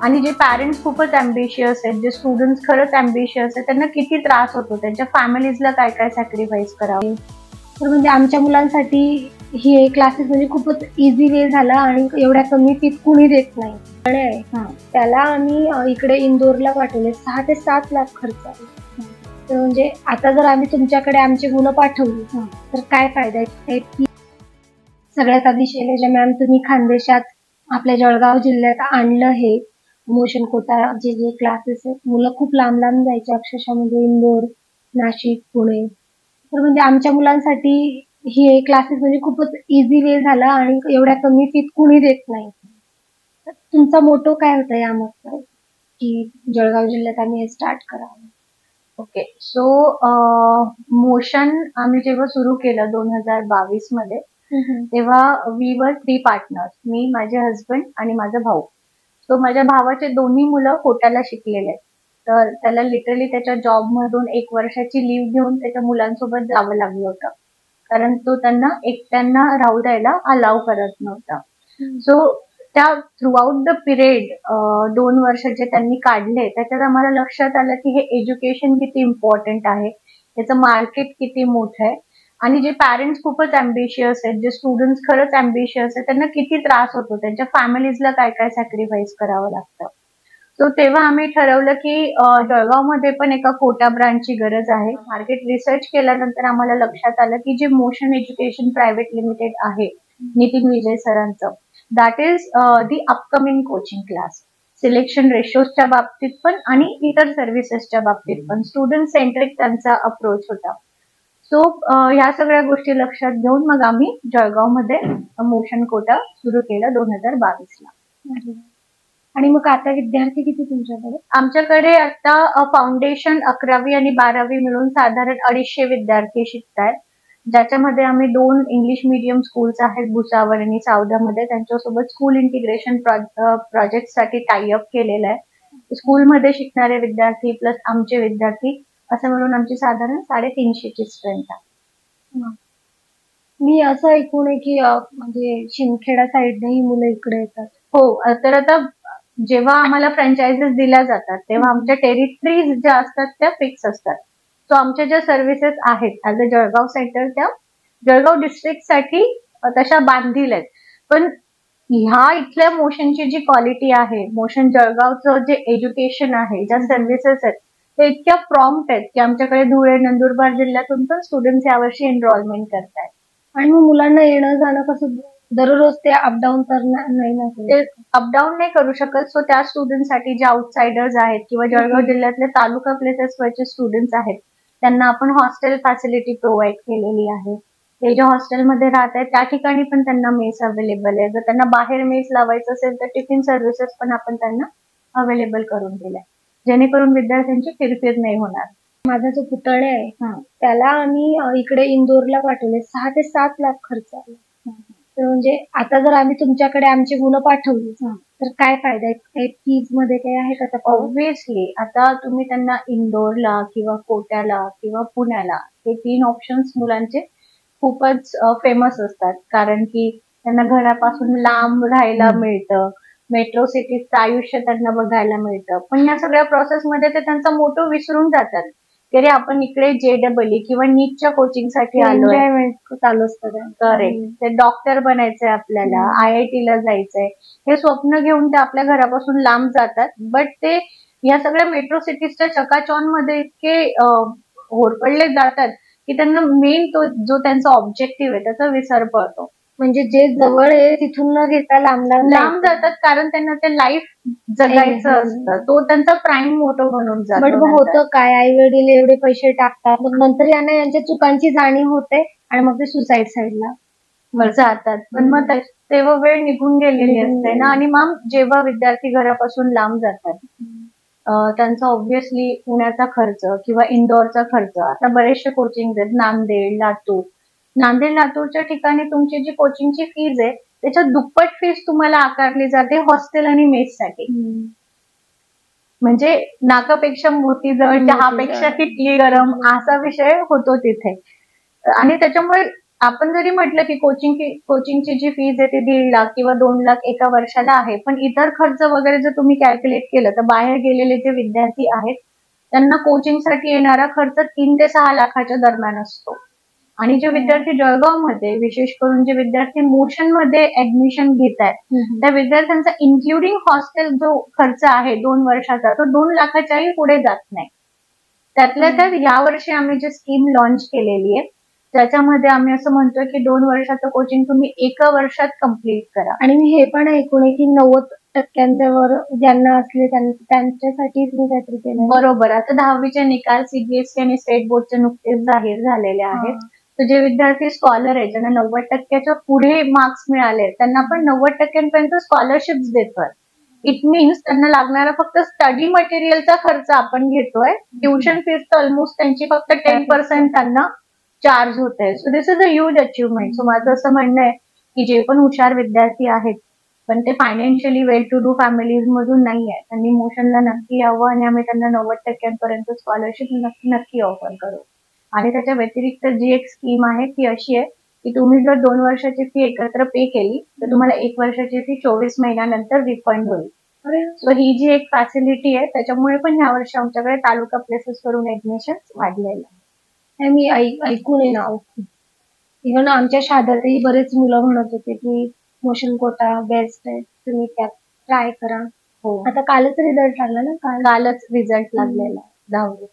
आणि जे पॅरेंट्स खूपच अँबिशियस आहेत, जे स्टुडंट्स खरंच अँबिशियस आहेत, त्यांना किती त्रास होतो, त्यांच्या फॅमिलीजला काय काय सॅक्रिफाईस करावं. तर म्हणजे आमच्या मुलांसाठी हे क्लासेस म्हणजे खूपच इझी वे झाला आणि एवढ्या कमी फीत कुणी देत नाही. त्याला आम्ही इकडे इंदोरला पाठवले. 6 ते 7 लाख खर्च आहे. तर म्हणजे आता जर आम्ही तुमच्याकडे आमची मुलं पाठवली तर काय फायदा आहे? सगळ्यात आधी शैलजा मॅम, तुम्ही खानदेशात आपल्या जळगाव जिल्ह्यात आणलं हे मोशन कोटा जे क्लासेस आहेत. मुलं खूप लांब लांब जायचे, अक्षरशः म्हणजे इंदोर, नाशिक, पुणे. तर म्हणजे आमच्या मुलांसाठी हे क्लासेस म्हणजे खूपच इझी वे झाला आणि एवढ्या कमी फीत कुणी देत नाही. तर तुमचा मोटो काय होता यामागचा, की जळगाव जिल्ह्यात आम्ही हे स्टार्ट करावं? ओके, सो मोशन आम्ही जेव्हा सुरू केलं 2022 मध्ये, तेव्हा वी वर 3 पार्टनर्स, मी, माझे हस्बंड आणि माझा भाऊ. सो माझ्या भावाचे दोन्ही मुलं कोट्याला शिकलेले आहेत. तर त्याला लिटरली त्याच्या जॉब मधून 1 वर्षाची लीव्ह घेऊन त्याच्या मुलांसोबत जावं लागलं होतं, कारण तो त्यांना एकट्यांना राहू द्यायला अलाव करत नव्हता. सो त्या थ्रूआउट द पिरियड 2 वर्ष जे त्यांनी काढले, त्याच्यात आम्हाला लक्षात आलं की हे एज्युकेशन किती इम्पॉर्टंट आहे, त्याचं मार्केट किती मोठं आहे, आणि जे पॅरेंट्स खूपच अँबिशियस आहेत, जे स्टुडंट्स खरंच अँबिशियस आहेत, त्यांना किती त्रास होतो, त्यांच्या फॅमिलीजला काय काय सॅक्रिफाईस करावं लागतं. सो तेव्हा आम्ही ठरवलं की जळगावमध्ये पण एका कोटा ब्रांचची गरज आहे. मार्केट रिसर्च केल्यानंतर आम्हाला लक्षात आलं की जे मोशन एज्युकेशन प्रायव्हेट लिमिटेड आहे नितीन विजय सरांचं, that is the upcoming coaching class. Selection रेशोच्या बाबतीत पण आणि इतर सर्व्हिसेसच्या बाबतीत पण स्टुडंट सेंट्रिक त्यांचा अप्रोच होता. सो ह्या सगळ्या गोष्टी लक्षात घेऊन मग आम्ही जळगावमध्ये मोशन कोटा सुरू केला 2022 ला. आणि मग आता विद्यार्थी किती तुमच्याकडे? आमच्याकडे आता फाउंडेशन 11वी आणि 12वी मिळून साधारण 250 विद्यार्थी शिकतात, ज्याच्यामध्ये आम्ही 2 इंग्लिश मीडियम स्कूल्स आहेत, भुसावळ आणि सावधामध्ये. त्यांच्यासोबत स्कूल इंटिग्रेशन प्रोजेक्ट साठी टाईअप केलेलं आहे. स्कूलमध्ये शिकणारे विद्यार्थी प्लस आमचे विद्यार्थी असं मिळून आमची साधारण 350ची स्ट्रेंथ आहे. मी असं ऐकून आहे की म्हणजे शिंदखेडा साईडने ही मुलं इकडे येतात. हो, तर आता जेव्हा आम्हाला फ्रँचायझीस दिल्या जातात तेव्हा आमच्या टेरिटरीज ज्या असतात त्या फिक्स असतात. सो आमच्या ज्या सर्व्हिसेस आहेत ऍज अ जळगाव सेंटर, त्या जळगाव डिस्ट्रिक्टसाठी तशा बांधील आहेत. पण ह्या इथल्या मोशनची जी क्वालिटी आहे, मोशन जळगावचं जे एज्युकेशन आहे, ज्या सर्व्हिसेस आहेत, ते इतक्या प्रॉम्प्ट आहेत की आमच्याकडे धुळे, नंदुरबार जिल्ह्यातून पण स्टुडंट्स यावर्षी एनरोलमेंट करतायत. आणि मग मुलांना येणं जाणं कसं, दररोज ते अपडाऊन तर नाही ना? ते अपडाऊन नाही करू शकत. सो त्या स्टुडंटसाठी जे आउटसाइडर्स आहेत किंवा जळगाव जिल्ह्यातले तालुका प्लेसेसवरचे स्टुडंट्स आहेत, त्यांना आपण हॉस्टेल फॅसिलिटी प्रोव्हाइड केलेली आहे. ते ज्या हॉस्टेलमध्ये राहत आहेत त्या ठिकाणी पण त्यांना मेस अवेलेबल आहे. जर त्यांना बाहेर मेस लावायचं असेल तर टिफिन सर्व्हिसेस पण आपण त्यांना अवेलेबल करून दिल्या, जेणेकरून विद्यार्थ्यांची फिरफिर नाही होणार. माझा जो पुतळे आहे त्याला आम्ही इकडे इंदोरला पाठवले. 6 ते 7 लाख खर्च आला. तर म्हणजे आता जर आम्ही तुमच्याकडे आमची मुलं पाठवली तर काय फायदा आहे? फीज मध्ये काही आहे का? ऑब्व्हियसली आता तुम्ही त्यांना इंदोरला किंवा कोट्याला किंवा पुण्याला, हे 3 ऑप्शन्स मुलांचे खूपच फेमस असतात, कारण की त्यांना घरापासून लांब राहायला मिळतं, मेट्रो सिटीजचं आयुष्य त्यांना बघायला मिळतं. पण या सगळ्या प्रोसेसमध्ये ते त्यांचा मोटो विसरून जातात की अरे आपण इकडे JEE किंवा नीटच्या कोचिंगसाठी आलोय, चालू असतं. करेक्ट, ते डॉक्टर बनायचंय आपल्याला, IIT ला जायचंय, हे स्वप्न घेऊन ते आपल्या घरापासून लांब जातात. बट ते या सगळ्या मेट्रो सिटीजच्या चकाचौंध मध्ये इतके होरपळले जातात की त्यांना मेन तो जो त्यांचा ऑब्जेक्टिव्ह आहे त्याचा विसर पडतो. म्हणजे जे जवळ आहे तिथून न घेता लांब जातात, कारण त्यांना ते लाईफ जगायचं असतं. तो त्यांचा प्राईम मोटो बनून जातो. बट होतं काय, आई वडील एवढे पैसे टाकतात, मग नंतर यांना यांच्या चुकांची जाणीव होते आणि मग ते सुसाईड साईडला जातात. पण मग तेव्हा वेळ निघून गेलेली असते ना. आणि मग जेव्हा विद्यार्थी घरापासून लांब जातात, त्यांचा ऑब्व्हियसली पुण्याचा खर्च किंवा इंदोरचा खर्च, आता बरेचसे कोचिंग आहेत, नांदेड लातूरच्या ठिकाणी तुमची जी कोचिंगची फीज आहे त्याच्या दुप्पट फीज तुम्हाला आकारली जाते हॉस्टेल आणि मेससाठी. म्हणजे नाकापेक्षा मोती जवळ, चहापेक्षा किटली गरम असा विषय होतो तिथे. आणि त्याच्यामुळे आपण जरी म्हटलं की कोचिंगची जी फीज आहे ती 1.5 लाख किंवा 2 लाख एका वर्षाला आहे, पण इतर खर्च वगैरे जर तुम्ही कॅल्क्युलेट केलं तर बाहेर गेलेले जे विद्यार्थी आहेत त्यांना कोचिंगसाठी येणारा खर्च 3 ते 6 लाखाच्या दरम्यान असतो. आणि जे विद्यार्थी जळगावमध्ये, विशेष करून जे विद्यार्थी मोशन मध्ये ऍडमिशन घेत आहेत, त्या विद्यार्थ्यांचा इन्क्लुडिंग हॉस्टेल जो खर्च आहे 2 वर्षाचा, तो 2 लाखाच्याही पुढे जात नाही. त्यातल्या त्यात यावर्षी आम्ही जी स्कीम लॉन्च केलेली आहे त्याच्यामध्ये आम्ही असं म्हणतोय की 2 वर्षाचं कोचिंग तुम्ही एका वर्षात कम्प्लीट करा. आणि मी हे पण ऐकून आहे की 90% वर ज्यांना असले त्यांच्यासाठी काहीतरी केलं. बरोबर. आता 10वीचे निकाल सीबीएसई आणि स्टेट बोर्डचे नुकतेच जाहीर झालेले आहेत. तर जे विद्यार्थी स्कॉलर आहेत ज्यांना 90%च्या पुढे मार्क्स मिळाले त्यांना आपण 90%पर्यंत स्कॉलरशिप्स देतोय. इट मीन्स त्यांना लागणारा फक्त स्टडी मटेरियलचा खर्च आपण घेतोय. ट्युशन फीस तर ऑलमोस्ट त्यांची फक्त 10% त्यांना चार्ज होत आहे. So this is a huge achievement. So माझं असं म्हणणं आहे की जे पण हुशार विद्यार्थी आहेत पण ते financially well to do families मधून नाही आहे, त्यांनी मोशनला नक्की यावं आणि आम्ही त्यांना 90% स्कॉलरशिप नक्की ऑफर करू. आणि त्याच्या व्यतिरिक्त जी एक स्कीम आहे ती अशी आहे की तुम्ही जर 2 वर्षाची फी एकत्र पे केली तर तुम्हाला 1 वर्षाची फी 24 महिन्यानंतर रिफंड होईल. सो ही जी एक फॅसिलिटी आहे त्याच्यामुळे पण ह्या वर्षी आमच्याकडे तालुका प्लेसेस वरून ऍडमिशन वाढलेलं आहे. मी ऐकून आहे नाव. इव्हन आमच्या शाळेतही बरेच मुलं म्हणत होते की मोशन कोटा बेस्ट आहे, तुम्ही त्यात ट्राय करा. हो, आता कालच रिझल्ट लागला ना, कालच रिझल्ट लागलेला 10वी.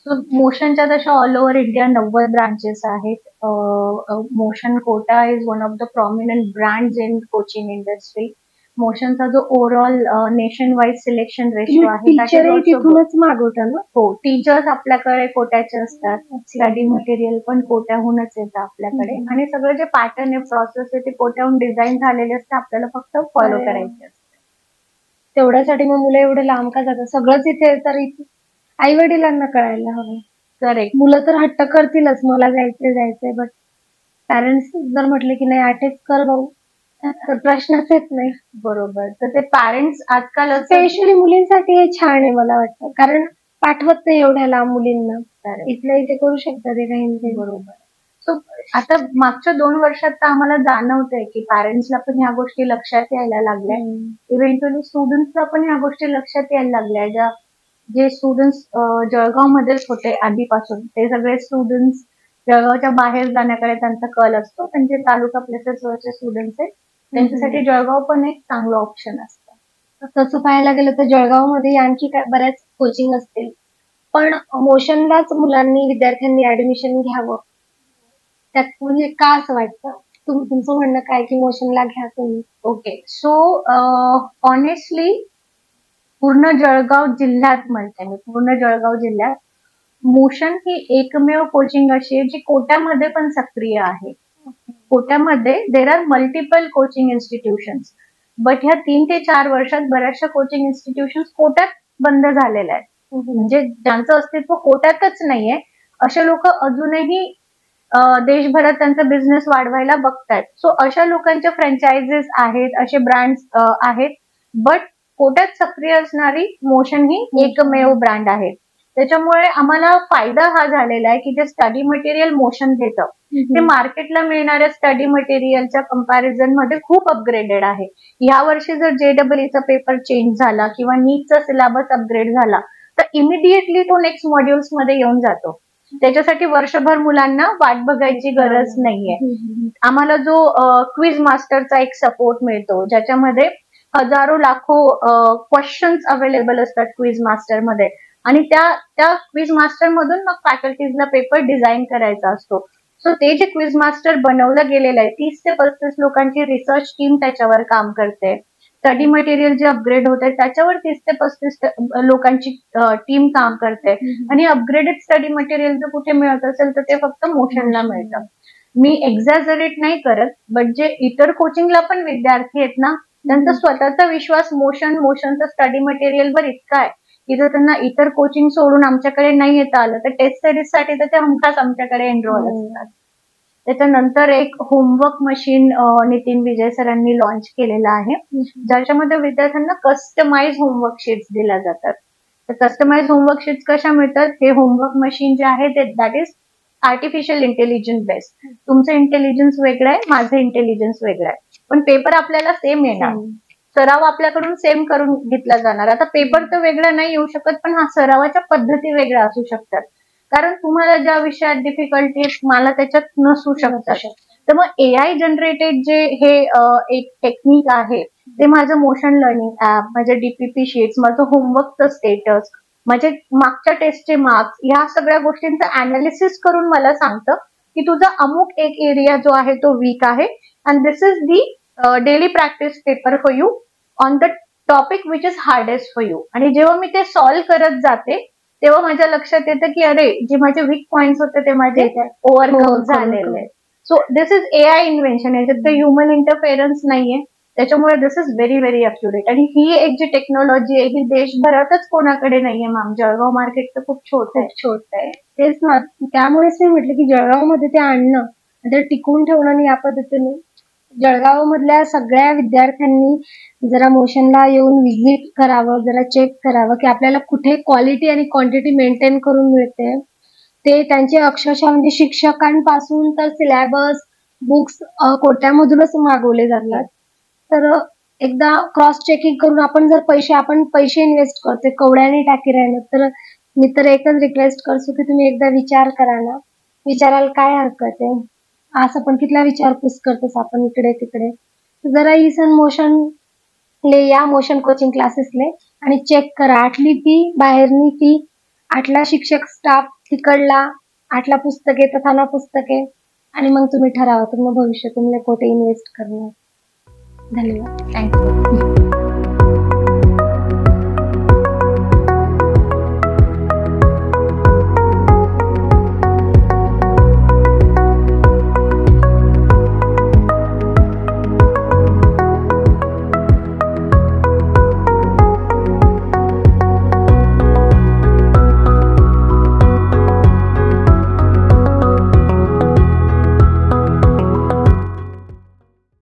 सो मोशनच्या तशा ऑल ओव्हर इंडिया 90 ब्रांचेस आहेत. Motion Kota is one of the prominent brands in coaching industry. मोशनचा जो overall nation wise selection ratio आहे तिथूनच मागवता ना. हो, टीचर्स आपल्याकडे कोट्याचे असतात, स्टडी मटेरियल पण कोट्याहूनच येतं आपल्याकडे आणि सगळं जे पॅटर्न आहे प्रोसेस आहे ते कोट्याहून डिझाईन झालेले असते, आपल्याला फक्त फॉलो करायचे असते. तेवढ्यासाठी मग मुलं एवढे लांब का जातात? सगळंच इथे तर आई वडिलांना कळायला हवं. करेक्ट. मुलं तर हट्ट करतीलच मला जायचंय, बट पॅरेंट्स जर म्हटले की नाही अटेच कर भाऊ तर प्रश्नच येत नाही. बरोबर. तर ते पॅरेंट्स आजकाल स्पेशली मुलींसाठी हे छान आहे मला वाटतं, कारण पाठवत नाही एवढ्या लांब मुलींना. इथल्या इथे करू शकतात ते काही. बरोबर. सो आता मागच्या 2 वर्षात तर आम्हाला जाणवतंय की पॅरेंट्सला पण ह्या गोष्टी लक्षात यायला लागल्या. इव्हेंच्युअली स्टुडंट्सला पण ह्या गोष्टी लक्षात यायला लागल्या. जे स्टुडंट्स जळगावमध्येच होते आधीपासून ते सगळे स्टुडंट्स जळगावच्या बाहेर जाण्याकडे त्यांचा कल असतो. त्यांचे तालुका प्लेसेसवरचे स्टुडंट्स आहेत त्यांच्यासाठी जळगाव पण एक चांगलं ऑप्शन असतं. तसं पाहायला गेलं तर जळगावमध्ये आणखी बऱ्याच कोचिंग असतील, पण मोशनलाच विद्यार्थ्यांनी ऍडमिशन घ्यावं त्यात म्हणजे का असं वाटतं? तुमचं म्हणणं काय की मोशनला घ्या तुम्ही? ओके. सो ऑनेस्टली पूर्ण जळगाव जिल्ह्यात म्हणते मी, पूर्ण जळगाव जिल्ह्यात मोशन ही एकमेव कोचिंग अशी आहे जी कोट्यामध्ये पण सक्रिय आहे. कोट्यामध्ये there are multiple coaching institutions, but ह्या 3 ते 4 वर्षात बऱ्याचशा कोचिंग इन्स्टिट्यूशन्स कोट्यात बंद झालेल्या आहेत. म्हणजे ज्यांचं अस्तित्व कोट्यातच नाहीये असे लोक अजूनही देशभरात त्यांचा बिझनेस वाढवायला बघतायत. सो अशा लोकांच्या फ्रँचायझीस आहेत, असे ब्रँड्स आहेत, बट कोट्यात सक्रिय असणारी मोशन ही एकमेव ब्रँड आहे. त्याच्यामुळे आम्हाला फायदा हा झालेला आहे की जे स्टडी मटेरियल मोशन देतं ते मार्केटला मिळणाऱ्या स्टडी मटेरियलच्या कंपॅरिझन मध्ये खूप अपग्रेडेड आहे. या वर्षी जर JEEचा पेपर चेंज झाला किंवा नीटचा सिलेबस अपग्रेड झाला तर इमिडिएटली तो नेक्स्ट मॉड्यूल्स मध्ये येऊन जातो. त्याच्यासाठी वर्षभर मुलांना वाट बघायची गरज नाहीये. आम्हाला जो क्विज मास्टरचा एक सपोर्ट मिळतो ज्याच्यामध्ये हजारो लाखो क्वेश्चन्स अवेलेबल असतात क्विज मास्टर मध्ये आणि त्या क्विज मास्टर मधून मग फॅकल्टीजला पेपर डिझाईन करायचा असतो. सो ते जे क्विज मास्टर बनवलं गेलेलं आहे 30 ते 35 लोकांची रिसर्च टीम त्याच्यावर काम करते. स्टडी मटेरियल जे अपग्रेड होत आहे त्याच्यावर 30 ते 35 लोकांची टीम काम करते आणि अपग्रेडेड स्टडी मटेरियल जर कुठे मिळत असेल तर ते फक्त मोशनला मिळतं. मी एक्झॅजरेट नाही करत, बट जे इतर कोचिंगला पण विद्यार्थी आहेत ना त्यांचा स्वतःचा विश्वास मोशनचं स्टडी मटेरियलवर इतका आहे की जर त्यांना इतर कोचिंग सोडून आमच्याकडे नाही येता आलं तर टेस्ट सिरीजसाठी तर ते हमखास आमच्याकडे एनरोल असतात. त्याच्यानंतर एक होमवर्क मशीन नितीन विजय सरांनी लॉन्च केलेलं आहे ज्याच्यामध्ये विद्यार्थ्यांना कस्टमाइज होमवर्क शीट्स दिल्या जातात. तर कस्टमाइज होमवर्क शीट्स कशा मिळतात? हे होमवर्क मशीन जे आहे ते that is artificial intelligence based. तुमचं इंटेलिजन्स वेगळं आहे, माझं इंटेलिजन्स वेगळं आहे, पण पेपर आपल्याला सेम येणार. सराव आपल्याकडून सेम करून घेतला जाणार. आता पेपर तर वेगळा नाही येऊ शकत, पण हा सरावाच्या पद्धती वेगळ्या असू शकतात. कारण तुम्हाला ज्या विषयात डिफिकल्टी मला त्याच्यात नसू शकतात. तर मग एआय जनरेटेड जे हे एक टेक्निक आहे ते माझं मोशन लर्निंग ऍप, माझे डीपीपी शीट्स, माझं होमवर्कचं स्टेटस, माझे मागच्या टेस्टचे मार्क्स, ह्या सगळ्या गोष्टींचं अनालिसिस करून मला सांगतं की तुझा अमुक एक एरिया जो आहे तो वीक आहे and this is the daily practice paper for you on the topic which is hardest for you. आणि जेव्हा मी ते सॉल्व्ह करत जाते तेव्हा माझ्या लक्षात येतं की अरे जे माझे वीक पॉइंट्स होते ते माझे ओव्हरकम झालेले. So this is AI invention. याच्यात काही ह्युमन इंटरफेरन्स नाहीये, त्याच्यामुळे दिस इज व्हेरी व्हेरी अक्युरेट. आणि ही एक जी टेक्नॉलॉजी आहे ही देशभरातच कोणाकडे नाहीये मॅम. जळगाव मार्केट तर खूप छोट आहे. तेच ना, त्यामुळेच मी म्हटलं की जळगावमध्ये ते आणणं, ते टिकवून ठेवणं आणि या पद्धतीने जळगाव मधल्या सगळ्या विद्यार्थ्यांनी जरा मोशनला येऊन व्हिजिट करावं, जरा चेक करावं की आपल्याला कुठे क्वालिटी आणि क्वांटिटी मेंटेन करून मिळते. ते त्यांचे अक्षरशः म्हणजे शिक्षकांपासून तर सिलेबस बुक्स कोट्यामधूनच मागवले जातात. तर एकदा क्रॉस चेकिंग करून आपण जर पैसे इन्व्हेस्ट करतोय कवड्याने टाकी राहिलं, तर मी तर एकच रिक्वेस्ट करतो की तुम्ही एकदा विचार करा ना. विचारायला काय हरकत आहे. असं पण कितला विचारपूस करतोस आपण इकडे तिकडे. जरा इसन मोशन ले या मोशन कोचिंग क्लासेसले आणि चेक करा. आटली फी बाहेरनी फी, आटला शिक्षक स्टाफ तिकडला, आटला पुस्तके तथाना पुस्तके, आणि मग तुम्ही ठरावा तुम्ही भविष्य तुम्हाला कुठे इन्व्हेस्ट करणार. धन्यवाद. थँक्यू.